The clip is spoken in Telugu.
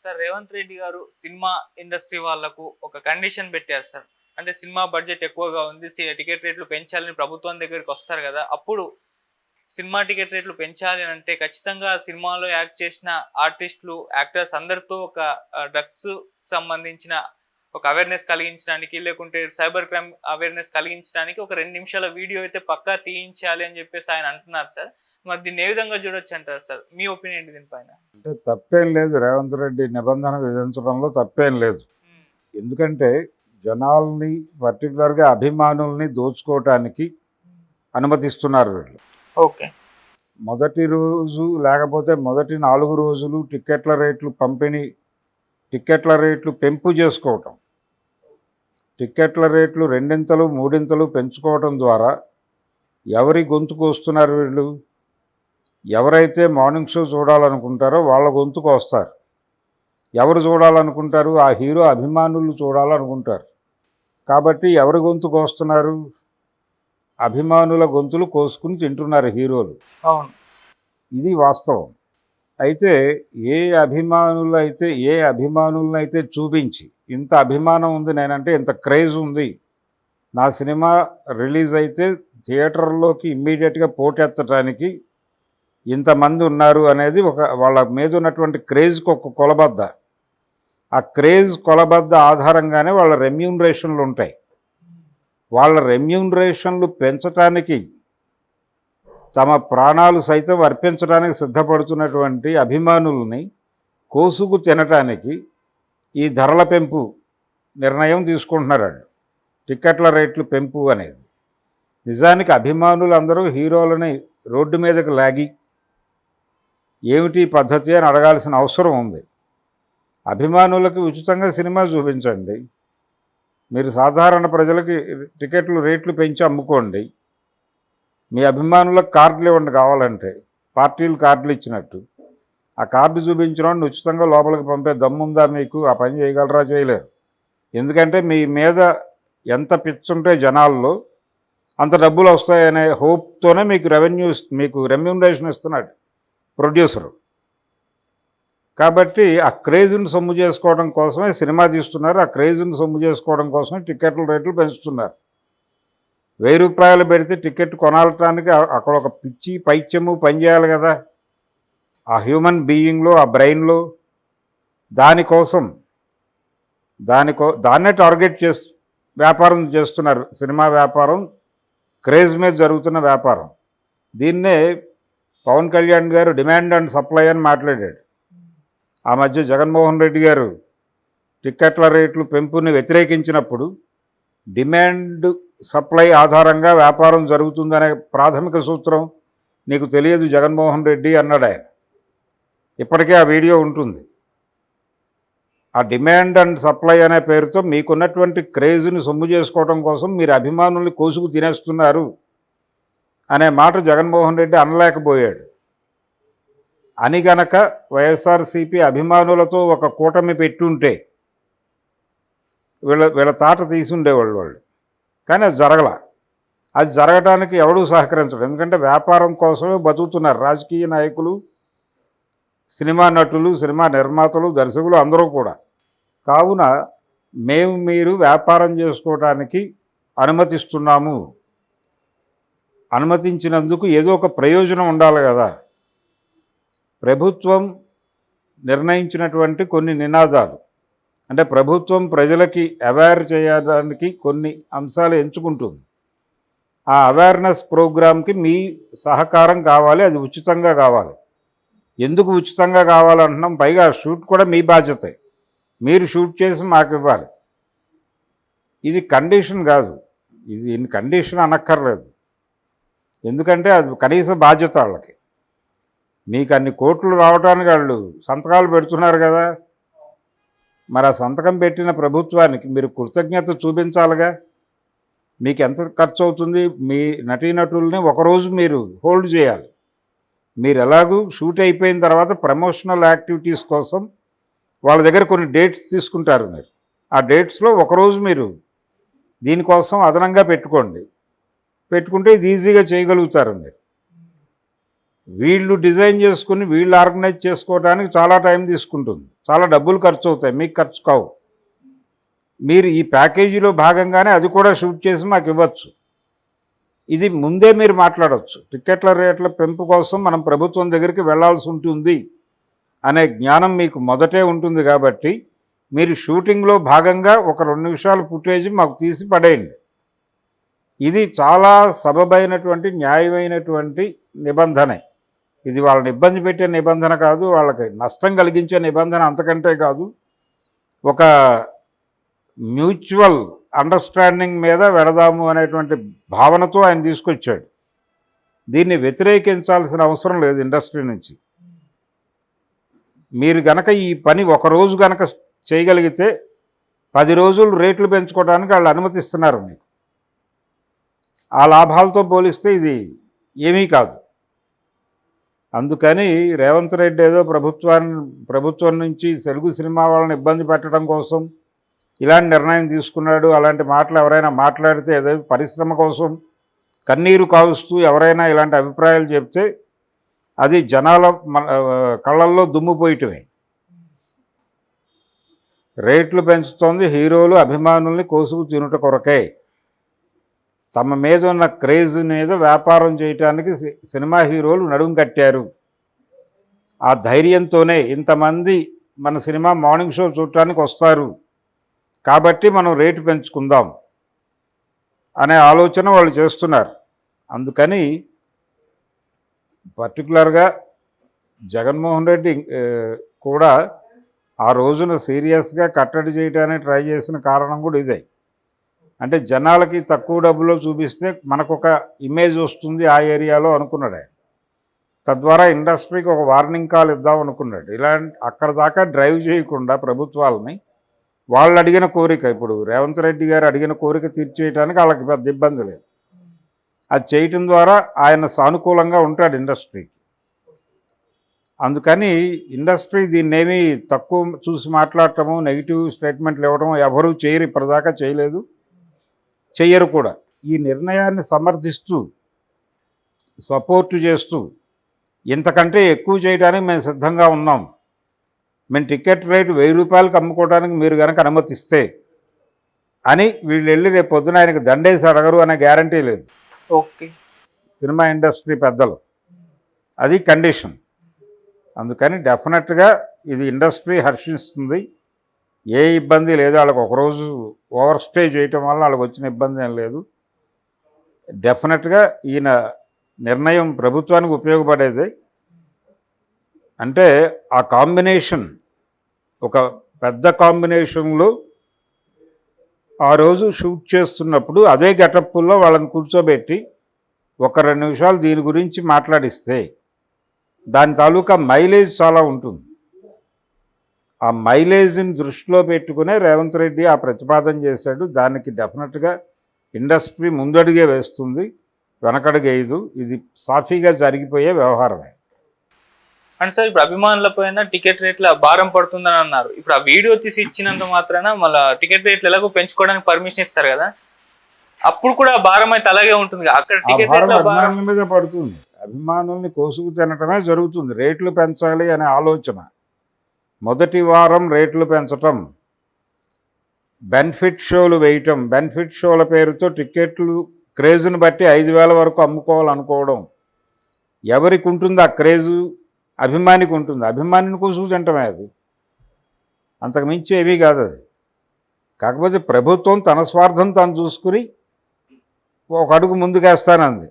సార్ రేవంత్ రెడ్డి గారు సినిమా ఇండస్ట్రీ వాళ్ళకు ఒక కండిషన్ పెట్టారు సార్. అంటే సినిమా బడ్జెట్ ఎక్కువగా ఉంది, టికెట్ రేట్లు పెంచాలని ప్రభుత్వం దగ్గరికి వస్తారు కదా, అప్పుడు సినిమా టికెట్ రేట్లు పెంచాలి అని అంటే ఖచ్చితంగా సినిమాలో యాక్ట్ చేసిన ఆర్టిస్టులు, యాక్టర్స్ అందరితో ఒక డ్రగ్స్ సంబంధించిన ఒక అవేర్నెస్ కలిగించడానికి, లేకుంటే సైబర్ క్రైమ్ అవేర్నెస్ కలిగించడానికి ఒక 2 నిమిషాల వీడియో అయితే పక్కా తీయించాలి అని చెప్పేసి ఆయన అంటున్నారు సార్. మరి దీన్ని ఏ విధంగా చూడొచ్చు అంటారు సార్? మీ ఒపీనియన్ ఏంటి దీనిపైన? అంటే తప్పేం లేదు, రేవంత్ రెడ్డి నిబంధన విధించడంలో తప్పేం లేదు. ఎందుకంటే జనాల్ని, పర్టికులర్గా అభిమానుల్ని దోచుకోవటానికి అనుమతిస్తున్నారు వీళ్ళు. ఓకే. మొదటి రోజు లేకపోతే మొదటి 4 రోజులు టిక్కెట్ల రేట్లు పంపిణీ, టిక్కెట్ల రేట్లు పెంపు చేసుకోవటం, టిక్కెట్ల రేట్లు 2 3 పెంచుకోవటం ద్వారా ఎవరి గొంతుకు వస్తున్నారు వీళ్ళు? ఎవరైతే మార్నింగ్ షో చూడాలనుకుంటారో వాళ్ళ గొంతుకు వస్తారు. ఎవరు చూడాలనుకుంటారు? ఆ హీరో అభిమానులు చూడాలనుకుంటారు. కాబట్టి ఎవరి గొంతుకు వస్తున్నారు? అభిమానుల గొంతులు కోసుకుని తింటున్నారు హీరోలు. అవును, ఇది వాస్తవం. అయితే ఏ అభిమానులనైతే చూపించి ఇంత అభిమానం ఉంది, నేనంటే ఇంత క్రేజ్ ఉంది, నా సినిమా రిలీజ్ అయితే థియేటర్లోకి ఇమ్మీడియట్గా పోటెత్తడానికి ఇంతమంది ఉన్నారు అనేది వాళ్ళ మీద ఉన్నటువంటి క్రేజ్కి ఒక కొలబద్ద. ఆ క్రేజ్ కొలబద్ద ఆధారంగానే వాళ్ళ రెమ్యూనరేషన్లు ఉంటాయి. వాళ్ళ రెమ్యూనరేషన్లు పెంచడానికి, తమ ప్రాణాలు సైతం అర్పించడానికి సిద్ధపడుతున్నటువంటి అభిమానుల్ని కోసుకు తినటానికి ఈ ధరల పెంపు నిర్ణయం తీసుకుంటున్నారు. టిక్కెట్ల రేట్లు పెంపు అనేది నిజానికి అభిమానులు అందరూ హీరోలని రోడ్డు మీదకి లాగి ఏమిటి పద్ధతి అని అడగాల్సిన అవసరం ఉంది. అభిమానులకు ఉచితంగా సినిమా చూపించండి, మీరు సాధారణ ప్రజలకి టికెట్లు రేట్లు పెంచి అమ్ముకోండి, మీ అభిమానులకు కార్డులు ఇవ్వండి, కావాలంటే పార్టీలు కార్డులు ఇచ్చినట్టు. ఆ కార్డు చూపించిన వాడిని ఉచితంగా లోపలికి పంపే దమ్ముందా మీకు? ఆ పని చేయగలరా? చేయలేరు. ఎందుకంటే మీ మీద ఎంత పిచ్చుంటే జనాల్లో అంత డబ్బులు వస్తాయనే హోప్తోనే మీకు రెమ్యూనరేషన్ ఇస్తున్నాడు ప్రొడ్యూసరు. కాబట్టి ఆ క్రేజ్ని సొమ్ము చేసుకోవడం కోసమే సినిమా తీస్తున్నారు. ఆ క్రేజ్ని సొమ్ము చేసుకోవడం కోసమే టికెట్ల రేట్లు పెంచుతున్నారు. 1000 రూపాయలు పెడితే టికెట్ కొనాలటానికి అక్కడ ఒక పిచ్చి పైత్యము పనిచేయాలి కదా, ఆ హ్యూమన్ బీయింగ్లో, ఆ బ్రెయిన్లో. దాన్నే టార్గెట్ వ్యాపారం చేస్తున్నారు. సినిమా వ్యాపారం, క్రేజ్ మీద జరుగుతున్న వ్యాపారం. దీన్నే పవన్ కళ్యాణ్ గారు డిమాండ్ అండ్ సప్లై అని మాట్లాడాడు. ఆ మధ్య జగన్మోహన్ రెడ్డి గారు టిక్కెట్ల రేట్లు పెంపుని వ్యతిరేకించినప్పుడు డిమాండ్ సప్లై ఆధారంగా వ్యాపారం జరుగుతుందనే ప్రాథమిక సూత్రం నీకు తెలియదు జగన్మోహన్ రెడ్డి అన్నాడు ఆయన. ఇప్పటికే ఆ వీడియో ఉంటుంది. ఆ డిమాండ్ అండ్ సప్లై అనే పేరుతో మీకున్నటువంటి క్రేజ్ని సొమ్ము చేసుకోవడం కోసం మీరు అభిమానుల్ని కోసుకు తినేస్తున్నారు అనే మాట జగన్మోహన్ రెడ్డి అనలేకపోయాడు. అని గనక వైఎస్ఆర్సీపీ అభిమానులతో ఒక కూటమి పెట్టుంటే వీళ్ళ తాట తీసుండేవాళ్ళు వాళ్ళు. కానీ అది అది జరగడానికి ఎవడూ సహకరించడు. ఎందుకంటే వ్యాపారం కోసమే బతుకుతున్నారు రాజకీయ నాయకులు, సినిమా నటులు, సినిమా నిర్మాతలు, దర్శకులు అందరూ కూడా. కావున మీరు వ్యాపారం చేసుకోవడానికి అనుమతిస్తున్నాము, అనుమతించినందుకు ఏదో ఒక ప్రయోజనం ఉండాలి కదా. ప్రభుత్వం నిర్ణయించినటువంటి కొన్ని నినాదాలు, అంటే ప్రభుత్వం ప్రజలకి అవేర్ చేయడానికి కొన్ని అంశాలు ఎంచుకుంటుంది. ఆ అవేర్నెస్ ప్రోగ్రామ్కి మీ సహకారం కావాలి, అది ఉచితంగా కావాలి. ఎందుకు ఉచితంగా కావాలంటున్నాం? పైగా షూట్ కూడా మీ బాధ్యతే, మీరు షూట్ చేసి మాకు ఇవ్వాలి. ఇది కండిషన్ కాదు, ఇది కండిషన్ అనక్కర్లేదు. ఎందుకంటే అది కనీస బాధ్యత వాళ్ళకి. మీకు అన్ని కోట్లు రావడానికి వాళ్ళు సంతకాలు పెడుతున్నారు కదా, మరి ఆ సంతకం పెట్టిన ప్రభుత్వానికి మీరు కృతజ్ఞత చూపించాలిగా. మీకు ఎంత ఖర్చు అవుతుంది? మీ నటీనటుల్ని ఒకరోజు మీరు హోల్డ్ చేయాలి. మీరు ఎలాగూ షూట్ అయిపోయిన తర్వాత ప్రమోషనల్ యాక్టివిటీస్ కోసం వాళ్ళ దగ్గర కొన్ని డేట్స్ తీసుకుంటారు. మీరు ఆ డేట్స్లో ఒకరోజు మీరు దీనికోసం అదనంగా పెట్టుకుంటే ఇది ఈజీగా చేయగలుగుతారు మీరు. వీళ్ళు డిజైన్ చేసుకుని వీళ్ళు ఆర్గనైజ్ చేసుకోవడానికి చాలా టైం తీసుకుంటుంది, చాలా డబ్బులు ఖర్చు అవుతాయి, మీకు ఖర్చు కావు. మీరు ఈ ప్యాకేజీలో భాగంగానే అది కూడా షూట్ చేసి మాకు ఇవ్వచ్చు. ఇది ముందే మీరు మాట్లాడవచ్చు. టికెట్ల రేట్ల పెంపు కోసం మనం ప్రభుత్వం దగ్గరికి వెళ్లాల్సి ఉంటుంది అనే జ్ఞానం మీకు మొదటే ఉంటుంది కాబట్టి మీరు షూటింగ్లో భాగంగా ఒక 2 నిమిషాల ఫుటేజ్ మాకు తీసి పడేయండి. ఇది చాలా సబబైనటువంటి న్యాయమైనటువంటి నిబంధనే. ఇది వాళ్ళని ఇబ్బంది పెట్టే నిబంధన కాదు, వాళ్ళకి నష్టం కలిగించే నిబంధన అంతకంటే కాదు. ఒక మ్యూచువల్ అండర్స్టాండింగ్ మీద వెడదాము అనేటువంటి భావనతో ఆయన తీసుకొచ్చాడు. దీన్ని వ్యతిరేకించాల్సిన అవసరం లేదు ఇండస్ట్రీ నుంచి. మీరు గనక ఈ పని ఒకరోజు గనక చేయగలిగితే 10 రోజులు రేట్లు పెంచుకోవడానికి వాళ్ళు అనుమతిస్తున్నారు మీకు. ఆ లాభాలతో పోలిస్తే ఇది ఏమీ కాదు. అందుకని రేవంత్ రెడ్డి ఏదో ప్రభుత్వం నుంచి తెలుగు సినిమా వాళ్ళని ఇబ్బంది పెట్టడం కోసం ఇలాంటి నిర్ణయం తీసుకున్నాడు, అలాంటి మాటలు ఎవరైనా మాట్లాడితే ఏదో పరిశ్రమ కోసం కన్నీరు కావుస్తూ ఎవరైనా ఇలాంటి అభిప్రాయాలు చెప్తే అది జనాల కళ్ళల్లో దుమ్ము పోయటమే. రేట్లు పెంచుతోంది హీరోలు అభిమానుల్ని కోసుకు తినుట కొరకే. తమ మీద ఉన్న క్రేజ్ మీద వ్యాపారం చేయటానికి సినిమా హీరోలు నడుం కట్టారు. ఆ ధైర్యంతోనే ఇంతమంది మన సినిమా మార్నింగ్ షో చూడటానికి వస్తారు కాబట్టి మనం రేటు పెంచుకుందాం అనే ఆలోచన వాళ్ళు చేస్తున్నారు. అందుకని పర్టికులర్గా జగన్మోహన్ రెడ్డి కూడా ఆ రోజున సీరియస్గా కట్టడి చేయడానికి ట్రై చేసిన కారణం కూడా ఇదే. అంటే జనాలకి తక్కువ డబ్బులో చూపిస్తే మనకొక ఇమేజ్ వస్తుంది ఆ ఏరియాలో అనుకున్నాడు ఆయన. తద్వారా ఇండస్ట్రీకి ఒక వార్నింగ్ కాల్ ఇద్దాం అనుకున్నాడు. అక్కడ దాకా డ్రైవ్ చేయకుండా ప్రభుత్వాలని వాళ్ళు అడిగిన కోరిక, ఇప్పుడు రేవంత్ రెడ్డి గారు అడిగిన కోరిక తీర్చేయడానికి వాళ్ళకి పెద్ద ఇబ్బంది లేదు. అది చేయటం ద్వారా ఆయన సానుకూలంగా ఉంటాడు ఇండస్ట్రీకి. అందుకని ఇండస్ట్రీ దీన్నేమీ తక్కువ చూసి మాట్లాడటము, నెగిటివ్ స్టేట్మెంట్లు ఇవ్వడం ఎవరూ చేయరు, ఇప్పటిదాకా చేయలేదు, చెయ్యరు కూడా. ఈ నిర్ణయాన్ని సమర్థిస్తూ సపోర్టు చేస్తూ ఇంతకంటే ఎక్కువ చేయడానికి మేము సిద్ధంగా ఉన్నాం, మేము టికెట్ రేటు 1000 రూపాయలకు అమ్ముకోవడానికి మీరు కనుక అనుమతిస్తే అని వీళ్ళు వెళ్ళి రేపు పొద్దున ఆయనకు దండేసి అడగరు అనే గ్యారంటీ లేదు. ఓకే, సినిమా ఇండస్ట్రీ పెద్దలు అది కండిషన్. అందుకని డెఫినెట్గా ఇది ఇండస్ట్రీ హర్షిస్తుంది, ఏ ఇబ్బంది లేదు. వాళ్ళకి ఒకరోజు ఓవర్ స్టే చేయటం వల్ల వాళ్ళకి వచ్చిన ఇబ్బంది ఏం లేదు. డెఫినెట్గా ఈయన నిర్ణయం ప్రభుత్వానికి ఉపయోగపడేది. అంటే ఆ కాంబినేషన్ ఒక పెద్ద కాంబినేషన్లో ఆ రోజు షూట్ చేస్తున్నప్పుడు అదే గెటప్పుల్లో వాళ్ళని కూర్చోబెట్టి ఒక 2 నిమిషాలు దీని గురించి మాట్లాడిస్తే దాని తాలూకా మైలేజ్ చాలా ఉంటుంది. ఆ మైలేజ్ని దృష్టిలో పెట్టుకునే రేవంత్ రెడ్డి ఆ ప్రతిపాదన చేశాడు. దానికి డెఫినెట్గా ఇండస్ట్రీ ముందడుగే వేస్తుంది, వెనకడుగేయదు. ఇది సాఫీగా జరిగిపోయే వ్యవహారమే. అంటే సార్ ఇప్పుడు అభిమానుల పైన టికెట్ రేట్ల భారం పడుతుందని అన్నారు. ఇప్పుడు ఆ వీడియో తీసి ఇచ్చినంత మాత్రాన మళ్ళీ టికెట్ రేట్లు ఎలాగో పెంచుకోవడానికి పర్మిషన్ ఇస్తారు కదా, అప్పుడు కూడా భారం అయితే అలాగే ఉంటుంది. అక్కడ టికెట్ రేట్ల భారం అభిమానుల మీద పడుతుంది, అభిమానుల్ని కోసుకు తినటమే జరుగుతుంది. రేట్లు పెంచాలి అనే ఆలోచన మొదటి వారం రేట్లు పెంచటం, బెనిఫిట్ షోలు వేయటం, బెనిఫిట్ షోల పేరుతో టికెట్లు క్రేజ్ని బట్టి 5000 వరకు అమ్ముకోవాలనుకోవడం. ఎవరికి ఉంటుంది ఆ క్రేజు? అభిమానికి ఉంటుంది. అభిమానిని కోసుకు తింటమే అది, అంతకు మించి ఏమీ కాదు అది. కాకపోతే ప్రభుత్వం తన స్వార్థం తాను చూసుకుని ఒక అడుగు ముందుకేస్తానంది.